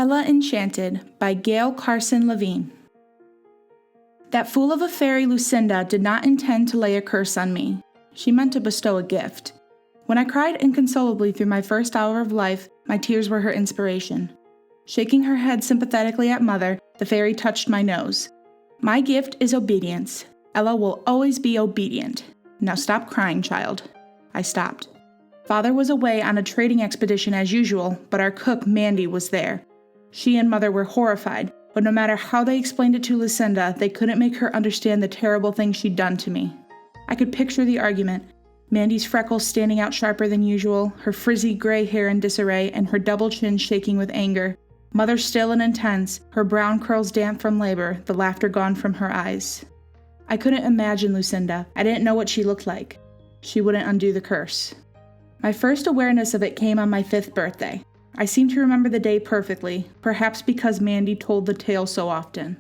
Cinderella Enchanted by Gail Levine. That fool of a fairy Lucinda did not intend to lay a curse on me. She meant to bestow a gift. When I cried inconsolably through my first hour of life, my tears were her inspiration. Shaking her head sympathetically at Mother, the fairy touched my nose. My gift is obedience. Ella will always be obedient. Now stop crying, child. I stopped. Father was away on a trading expedition as usual, but our cook, Mandy, was there. She and Mother were horrified, but no matter how they explained it to Lucinda, they couldn't make her understand the terrible thing she'd done to me. I could picture the argument. Mandy's freckles standing out sharper than usual, her frizzy gray hair in disarray, and her double chin shaking with anger. Mother still and intense, her brown curls damp from labor, the laughter gone from her eyes. I couldn't imagine Lucinda. I didn't know what she looked like. She wouldn't undo the curse. My first awareness of it came on my 5th birthday. I seem to remember the day perfectly, perhaps because Mandy told the tale so often.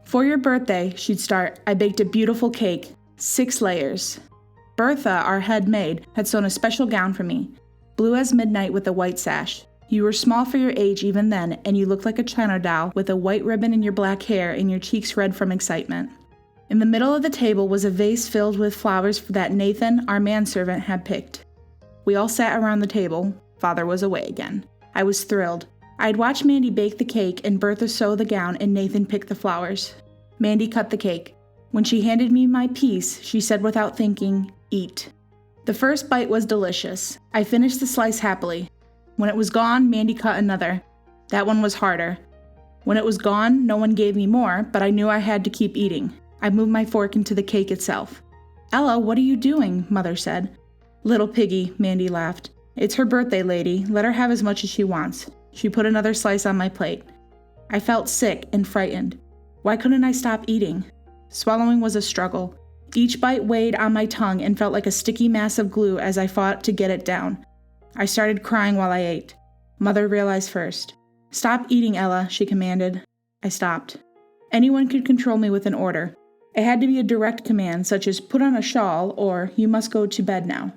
For your birthday, she'd start, I baked a beautiful cake, 6 layers. Bertha, our head maid, had sewn a special gown for me, blue as midnight with a white sash. You were small for your age even then, and you looked like a china doll with a white ribbon in your black hair and your cheeks red from excitement. In the middle of the table was a vase filled with flowers that Nathan, our manservant, had picked. We all sat around the table. Father was away again. I was thrilled. I'd watched Mandy bake the cake and Bertha sew the gown and Nathan pick the flowers. Mandy cut the cake. When she handed me my piece, she said without thinking, "Eat." The first bite was delicious. I finished the slice happily. When it was gone, Mandy cut another. That one was harder. When it was gone, no one gave me more, but I knew I had to keep eating. I moved my fork into the cake itself. "Ella, what are you doing?" Mother said. "Little piggy," Mandy laughed. "It's her birthday, lady. Let her have as much as she wants." She put another slice on my plate. I felt sick and frightened. Why couldn't I stop eating? Swallowing was a struggle. Each bite weighed on my tongue and felt like a sticky mass of glue as I fought to get it down. I started crying while I ate. Mother realized first. "Stop eating, Ella," she commanded. I stopped. Anyone could control me with an order. It had to be a direct command, such as "put on a shawl" or "you must go to bed now."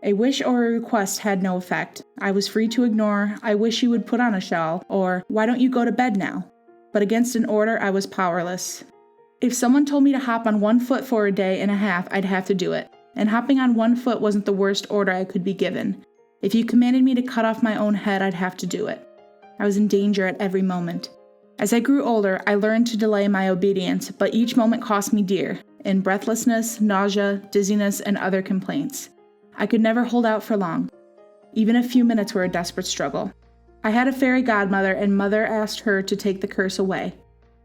A wish or a request had no effect. I was free to ignore, "I wish you would put on a shawl," or "why don't you go to bed now?" But against an order, I was powerless. If someone told me to hop on one foot for a day and a half, I'd have to do it. And hopping on one foot wasn't the worst order I could be given. If you commanded me to cut off my own head, I'd have to do it. I was in danger at every moment. As I grew older, I learned to delay my obedience, but each moment cost me dear, in breathlessness, nausea, dizziness, and other complaints. I could never hold out for long. Even a few minutes were a desperate struggle. I had a fairy godmother, and Mother asked her to take the curse away.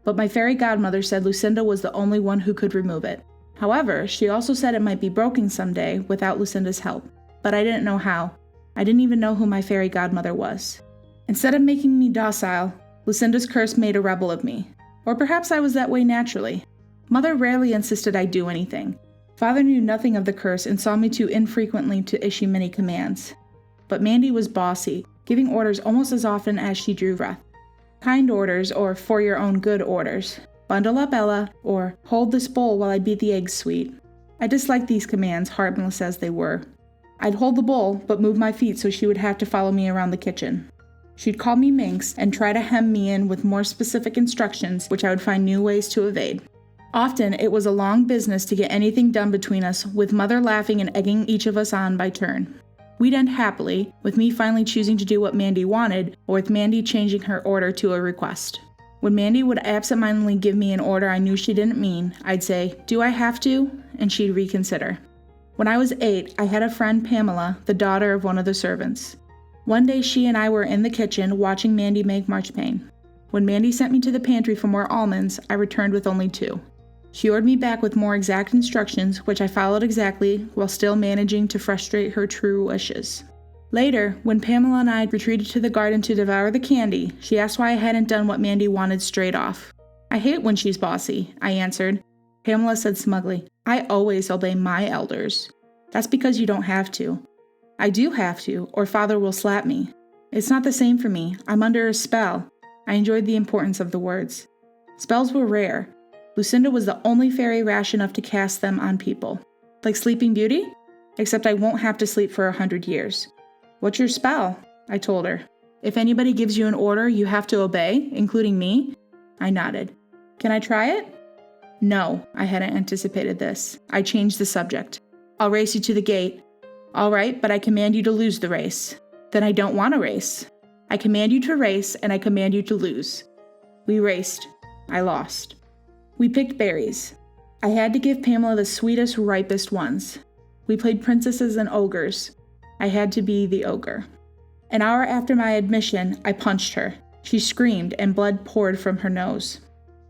But my fairy godmother said Lucinda was the only one who could remove it. However, she also said it might be broken someday without Lucinda's help. But I didn't know how. I didn't even know who my fairy godmother was. Instead of making me docile, Lucinda's curse made a rebel of me. Or perhaps I was that way naturally. Mother rarely insisted I do anything. Father knew nothing of the curse and saw me too infrequently to issue many commands. But Mandy was bossy, giving orders almost as often as she drew breath. Kind orders, or for your own good orders. Bundle up, Ella, or hold this bowl while I beat the eggs sweet. I disliked these commands, harmless as they were. I'd hold the bowl, but move my feet so she would have to follow me around the kitchen. She'd call me minx and try to hem me in with more specific instructions, which I would find new ways to evade. Often, it was a long business to get anything done between us, with Mother laughing and egging each of us on by turn. We'd end happily, with me finally choosing to do what Mandy wanted, or with Mandy changing her order to a request. When Mandy would absentmindedly give me an order I knew she didn't mean, I'd say, "Do I have to?" and she'd reconsider. When I was 8, I had a friend, Pamela, the daughter of one of the servants. One day she and I were in the kitchen watching Mandy make marchpane. When Mandy sent me to the pantry for more almonds, I returned with only 2. She ordered me back with more exact instructions, which I followed exactly, while still managing to frustrate her true wishes. Later, when Pamela and I retreated to the garden to devour the candy, she asked why I hadn't done what Mandy wanted straight off. "I hate when she's bossy," I answered. Pamela said smugly, "I always obey my elders." "That's because you don't have to." "I do have to, or Father will slap me." "It's not the same for me. I'm under a spell." I enjoyed the importance of the words. Spells were rare. Lucinda was the only fairy rash enough to cast them on people. Like Sleeping Beauty? Except I won't have to sleep for 100 years. "What's your spell?" I told her. If anybody gives you an order, you have to obey, including me? I nodded. Can I try it? No, I hadn't anticipated this. I changed the subject. I'll race you to the gate. All right, but I command you to lose the race. Then I don't want to race. I command you to race, and I command you to lose. We raced. I lost. We picked berries. I had to give Pamela the sweetest, ripest ones. We played princesses and ogres. I had to be the ogre. An hour after my admission, I punched her. She screamed, and blood poured from her nose.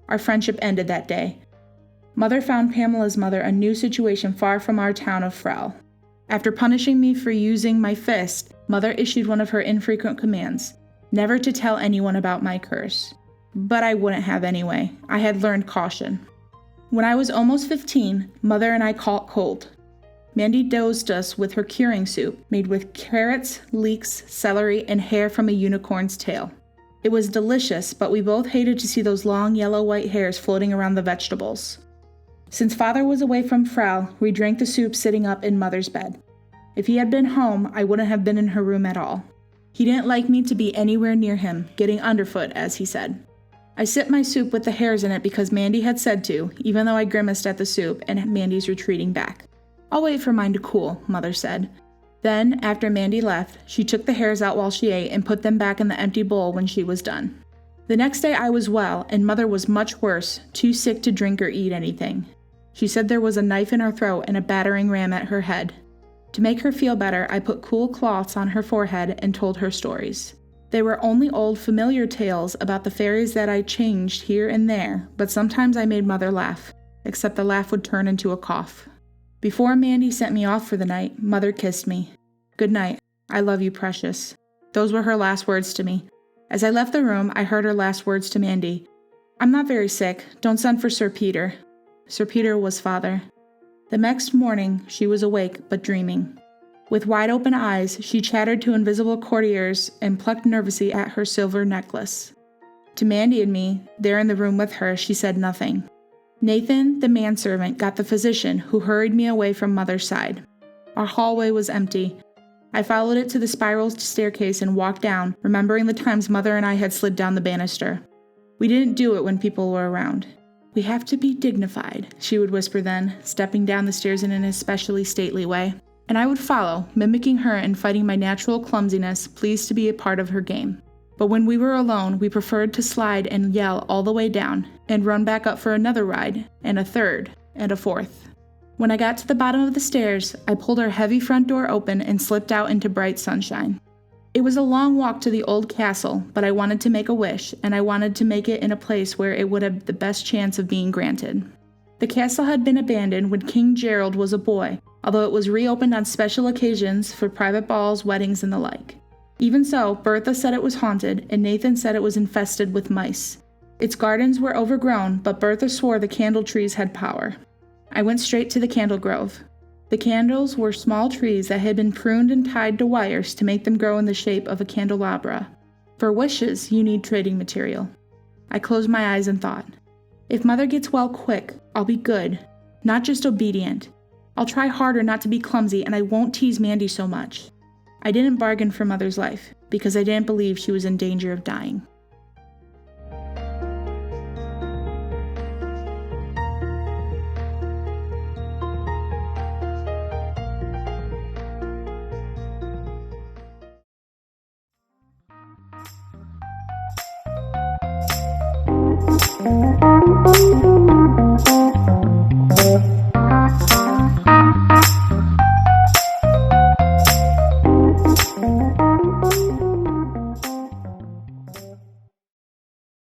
Our friendship ended that day. Mother found Pamela's mother a new situation far from our town of Frell. After punishing me for using my fist, Mother issued one of her infrequent commands, never to tell anyone about my curse. But I wouldn't have anyway. I had learned caution. When I was almost 15, Mother and I caught cold. Mandy dosed us with her curing soup, made with carrots, leeks, celery, and hair from a unicorn's tail. It was delicious, but we both hated to see those long yellow-white hairs floating around the vegetables. Since Father was away from Frell, we drank the soup sitting up in Mother's bed. If he had been home, I wouldn't have been in her room at all. He didn't like me to be anywhere near him, getting underfoot, as he said. I sipped my soup with the hairs in it because Mandy had said to, even though I grimaced at the soup and Mandy's retreating back. I'll wait for mine to cool, Mother said. Then, after Mandy left, she took the hairs out while she ate and put them back in the empty bowl when she was done. The next day I was well, and Mother was much worse, too sick to drink or eat anything. She said there was a knife in her throat and a battering ram at her head. To make her feel better, I put cool cloths on her forehead and told her stories. They were only old familiar tales about the fairies that I changed here and there, but sometimes I made Mother laugh, except the laugh would turn into a cough. Before Mandy sent me off for the night, Mother kissed me. Good night. I love you, precious. Those were her last words to me. As I left the room, I heard her last words to Mandy. I'm not very sick. Don't send for Sir Peter. Sir Peter was Father. The next morning, she was awake, but dreaming. With wide-open eyes, she chattered to invisible courtiers and plucked nervously at her silver necklace. To Mandy and me, there in the room with her, she said nothing. Nathan, the manservant, got the physician, who hurried me away from Mother's side. Our hallway was empty. I followed it to the spiral staircase and walked down, remembering the times Mother and I had slid down the banister. We didn't do it when people were around. We have to be dignified, she would whisper then, stepping down the stairs in an especially stately way. And I would follow, mimicking her and fighting my natural clumsiness, pleased to be a part of her game. But when we were alone, we preferred to slide and yell all the way down, and run back up for another ride, and a third, and a fourth. When I got to the bottom of the stairs, I pulled our heavy front door open and slipped out into bright sunshine. It was a long walk to the old castle, but I wanted to make a wish, and I wanted to make it in a place where it would have the best chance of being granted. The castle had been abandoned when King Gerald was a boy, although it was reopened on special occasions for private balls, weddings, and the like. Even so, Bertha said it was haunted, and Nathan said it was infested with mice. Its gardens were overgrown, but Bertha swore the candle trees had power. I went straight to the candle grove. The candles were small trees that had been pruned and tied to wires to make them grow in the shape of a candelabra. For wishes, you need trading material. I closed my eyes and thought, if Mother gets well quick, I'll be good, not just obedient. I'll try harder not to be clumsy, and I won't tease Mandy so much. I didn't bargain for Mother's life, because I didn't believe she was in danger of dying.